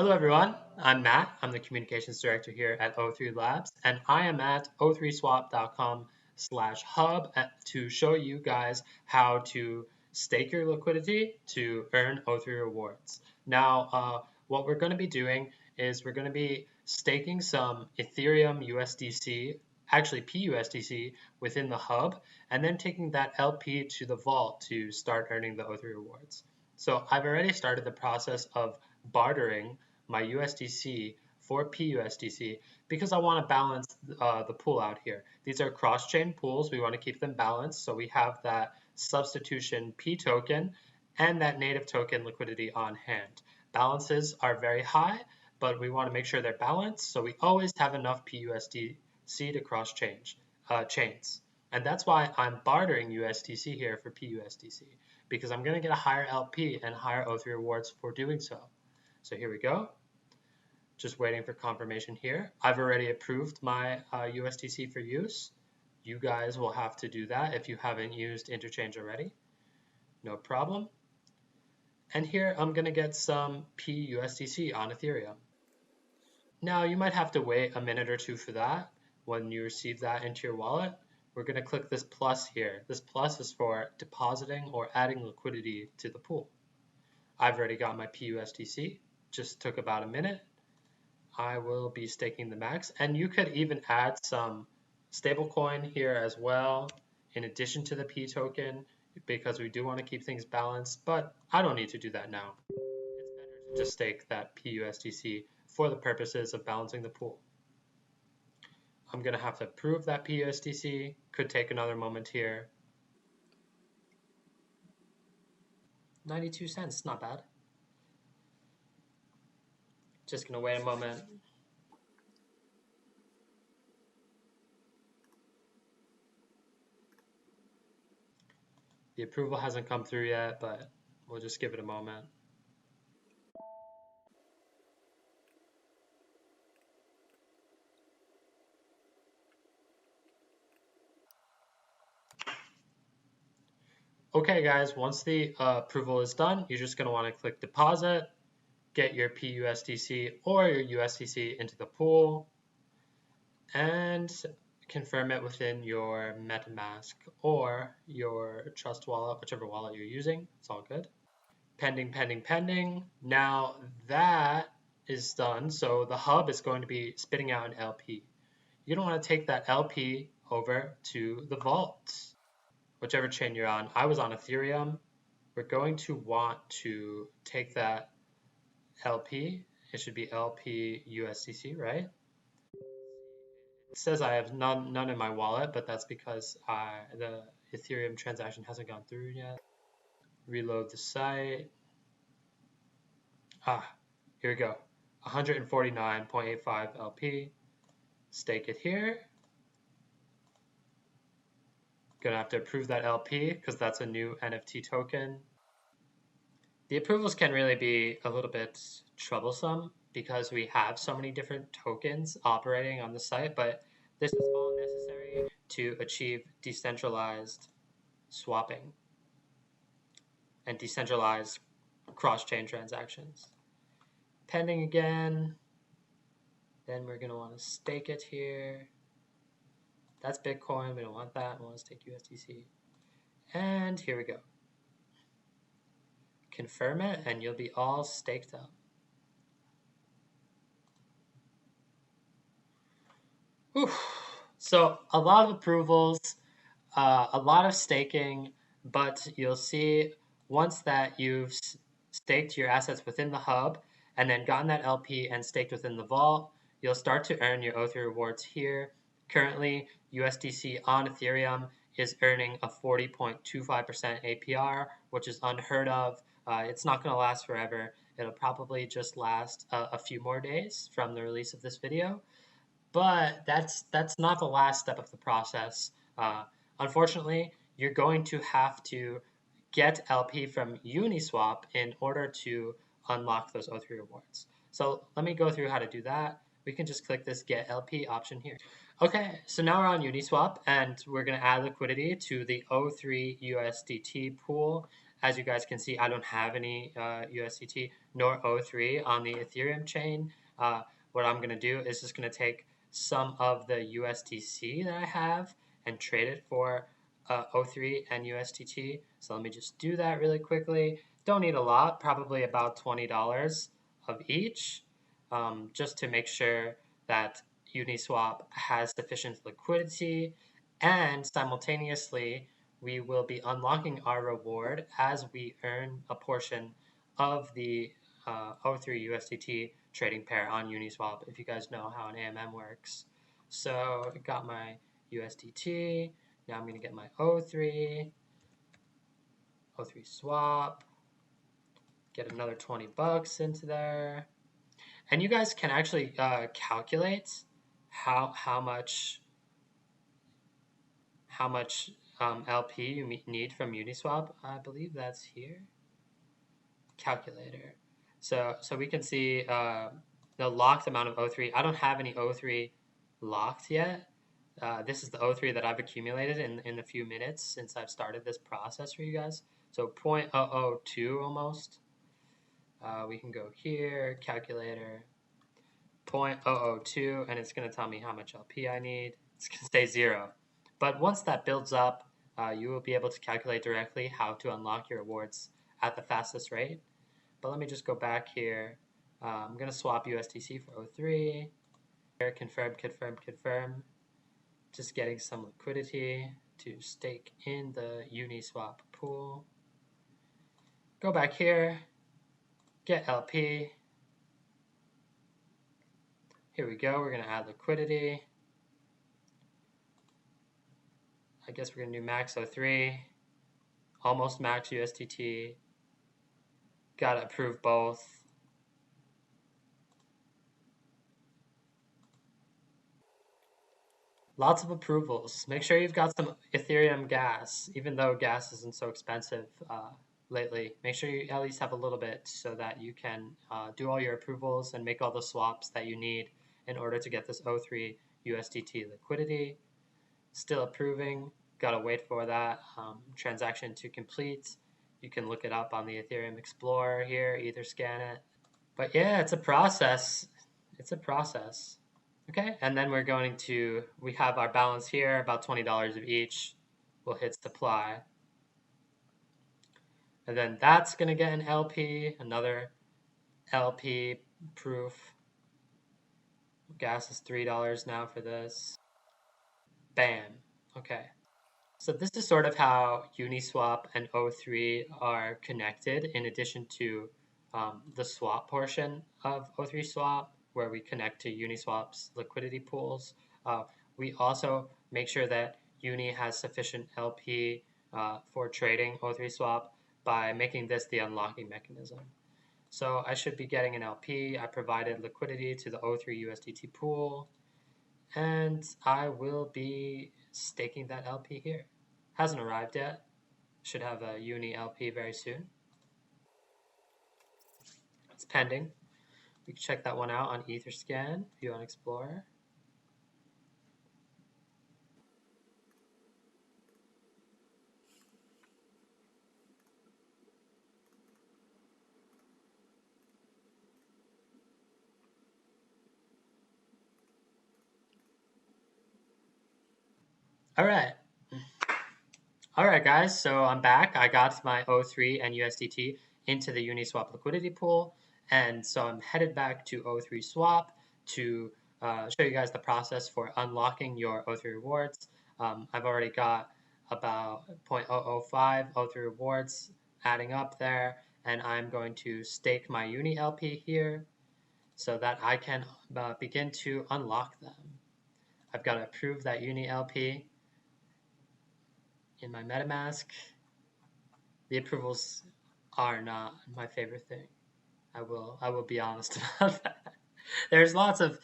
Hello everyone, I'm Matt. I'm the communications director here at O3 Labs, and I am at o3swap.com/hub to show you guys how to stake your liquidity to earn O3 rewards. Now, what we're going to be doing is we're going to be staking some Ethereum USDC, actually PUSDC, within the hub, and then taking that LP to the vault to start earning the O3 rewards. So I've already started the process of bartering my USDC for PUSDC because I want to balance the pool out here. These are cross-chain pools. We want to keep them balanced. So we have that substitution P token and that native token liquidity on hand. Balances are very high, but we want to make sure they're balanced. So we always have enough PUSDC to chains. And that's why I'm bartering USDC here for PUSDC, because I'm going to get a higher LP and higher O3 rewards for doing so. So here we go. Just waiting for confirmation here. I've already approved my USDC for use. You guys will have to do that if you haven't used Interchange already. No problem. And here I'm going to get some PUSDC on Ethereum. Now you might have to wait a minute or two for that. When you receive that into your wallet, we're going to click this plus here. This plus is for depositing or adding liquidity to the pool. I've already got my PUSDC. Just took about a minute. I will be staking the max, and you could even add some stablecoin here as well in addition to the P token, because we do want to keep things balanced, but I don't need to do that now. It's better to just stake that PUSDC for the purposes of balancing the pool. I'm going to have to approve that PUSDC. Could take another moment here. 92 cents, not bad. Just going to wait a moment. The approval hasn't come through yet, but we'll just give it a moment. Okay guys, once the approval is done, you're just going to want to click deposit, get your PUSDC or your USDC into the pool, and confirm it within your MetaMask or your Trust wallet, whichever wallet you're using. It's all good. Pending, pending, pending. Now that is done, so the hub is going to be spitting out an LP. You're going to want to take that LP over to the vault, whichever chain you're on. I was on Ethereum. We're going to want to take that LP. It should be LP USDC, right? It says I have none in my wallet, but that's because the Ethereum transaction hasn't gone through yet. Reload the site. Here we go. 149.85 LP. Stake it here. Gonna have to approve that LP because that's a new NFT token. The approvals can really be a little bit troublesome because we have so many different tokens operating on the site, but this is all necessary to achieve decentralized swapping and decentralized cross-chain transactions. Pending again. Then we're going to want to stake it here. That's Bitcoin. We don't want that. We want to stake USDC. And here we go. Confirm it, and you'll be all staked up. Whew. So a lot of approvals, a lot of staking, but you'll see once that you've staked your assets within the hub and then gotten that LP and staked within the vault, you'll start to earn your O3 rewards here. Currently, USDC on Ethereum is earning a 40.25% APR, which is unheard of. It's not going to last forever. It'll probably just last a few more days from the release of this video. But that's not the last step of the process. Unfortunately, you're going to have to get LP from Uniswap in order to unlock those O3 rewards. So let me go through how to do that. We can just click this Get LP option here. Okay, so now we're on Uniswap, and we're going to add liquidity to the O3 USDT pool. As you guys can see, I don't have any USDT nor O3 on the Ethereum chain. What I'm going to do is just going to take some of the USDC that I have and trade it for O3 and USDT. So let me just do that really quickly. Don't need a lot, probably about $20 of each, just to make sure that Uniswap has sufficient liquidity, and simultaneously we will be unlocking our reward as we earn a portion of the O3 USDT trading pair on Uniswap, if you guys know how an AMM works. So I got my USDT. Now I'm going to get my O3 swap, get another 20 bucks into there. And you guys can actually calculate how much LP you need from Uniswap. I believe that's here. Calculator. So we can see the locked amount of O3. I don't have any O3 locked yet. This is the O3 that I've accumulated in a few minutes since I've started this process for you guys. So 0.002 almost. We can go here, calculator, 0.002, and it's going to tell me how much LP I need. It's going to say 0. But once that builds up, you will be able to calculate directly how to unlock your rewards at the fastest rate. But let me just go back here. I'm going to swap USDC for O3. Here, confirm. Just getting some liquidity to stake in the Uniswap pool. Go back here, get LP. Here we go, we're going to add liquidity. I guess we're going to do max O3, almost max USDT. Got to approve both. Lots of approvals. Make sure you've got some Ethereum gas, even though gas isn't so expensive lately. Make sure you at least have a little bit so that you can do all your approvals and make all the swaps that you need in order to get this O3 USDT liquidity. Still approving. Gotta wait for that transaction to complete. You can look it up on the Ethereum Explorer here, either scan it. But yeah, it's a process. It's a process. Okay, and then we're going to, we have our balance here, about $20 of each. We'll hit supply. And then that's going to get an LP, another LP proof. Gas is $3 now for this. Bam. Okay. So this is sort of how Uniswap and O3 are connected, in addition to the swap portion of O3 Swap, where we connect to Uniswap's liquidity pools. We also make sure that Uni has sufficient LP for trading O3 Swap by making this the unlocking mechanism. So I should be getting an LP. I provided liquidity to the O3 USDT pool, and I will be staking that LP here. Hasn't arrived yet. Should have a Uni LP very soon. It's pending. We can check that one out on Etherscan, view on Explorer. All right, guys, so I'm back. I got my O3 and USDT into the Uniswap liquidity pool, and so I'm headed back to O3 Swap to show you guys the process for unlocking your O3 rewards. I've already got about 0.005 O3 rewards adding up there, and I'm going to stake my Uni LP here so that I can begin to unlock them. I've got to approve that Uni LP in my MetaMask. The approvals are not my favorite thing. I will be honest about that. There's lots of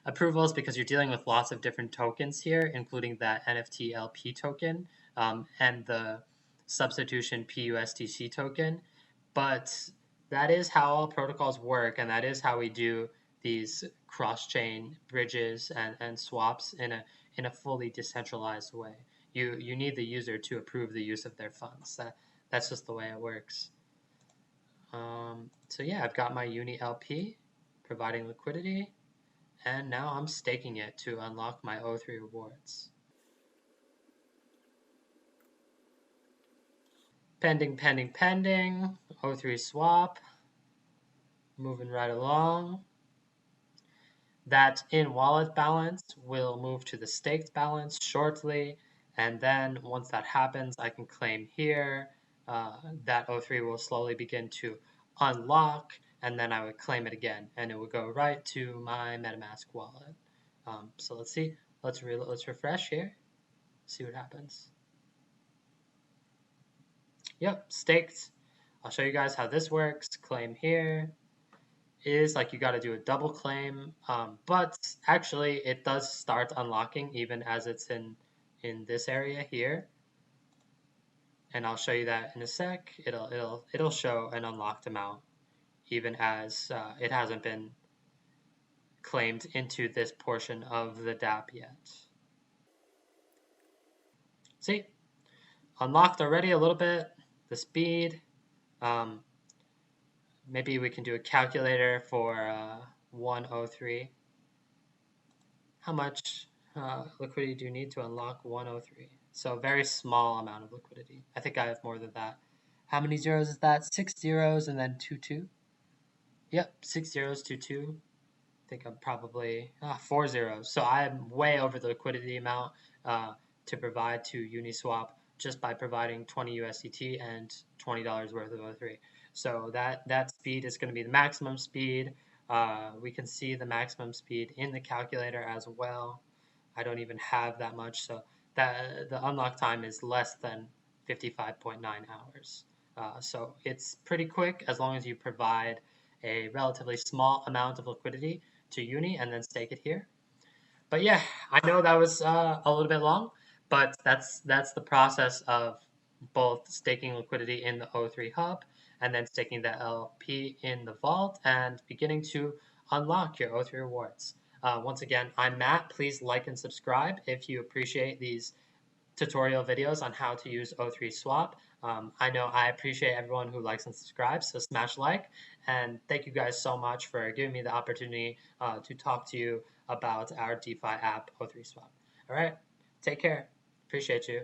approvals because you're dealing with lots of different tokens here, including that NFT LP token and the substitution PUSDC token. But that is how all protocols work, and that is how we do these cross-chain bridges and swaps in a fully decentralized way. You need the user to approve the use of their funds. That's just the way it works. So yeah, I've got my Uni LP providing liquidity, and now I'm staking it to unlock my O3 rewards. Pending, pending, pending. O3 swap. Moving right along. That in-wallet balance will move to the staked balance shortly. And then once that happens, I can claim here. That O3 will slowly begin to unlock, and then I would claim it again, and it would go right to my MetaMask wallet. So let's see. Let's refresh here. See what happens. Yep, staked. I'll show you guys how this works. Claim here is like you got to do a double claim, but actually it does start unlocking even as it's in this area here, and I'll show you that in a sec. It'll show an unlocked amount even as it hasn't been claimed into this portion of the DApp yet. See, unlocked already a little bit. The speed. Maybe we can do a calculator for 103. How much liquidity do you need to unlock 103? So very small amount of liquidity. I think I have more than that. How many zeros is that? 6 zeros and then 2. Yep, 6 zeros, 2. I think I'm probably 4 zeros. So I'm way over the liquidity amount to provide to Uniswap just by providing 20 USDT and $20 worth of O3. So that speed is going to be the maximum speed. We can see the maximum speed in the calculator as well. I don't even have that much, so that the unlock time is less than 55.9 hours. So it's pretty quick as long as you provide a relatively small amount of liquidity to Uni and then stake it here. But yeah, I know that was a little bit long, but that's the process of both staking liquidity in the O3 hub and then staking the LP in the vault and beginning to unlock your O3 rewards. Once again, I'm Matt. Please like and subscribe if you appreciate these tutorial videos on how to use O3 Swap. I know I appreciate everyone who likes and subscribes, so smash like. And thank you guys so much for giving me the opportunity to talk to you about our DeFi app, O3 Swap. All right, take care. Appreciate you.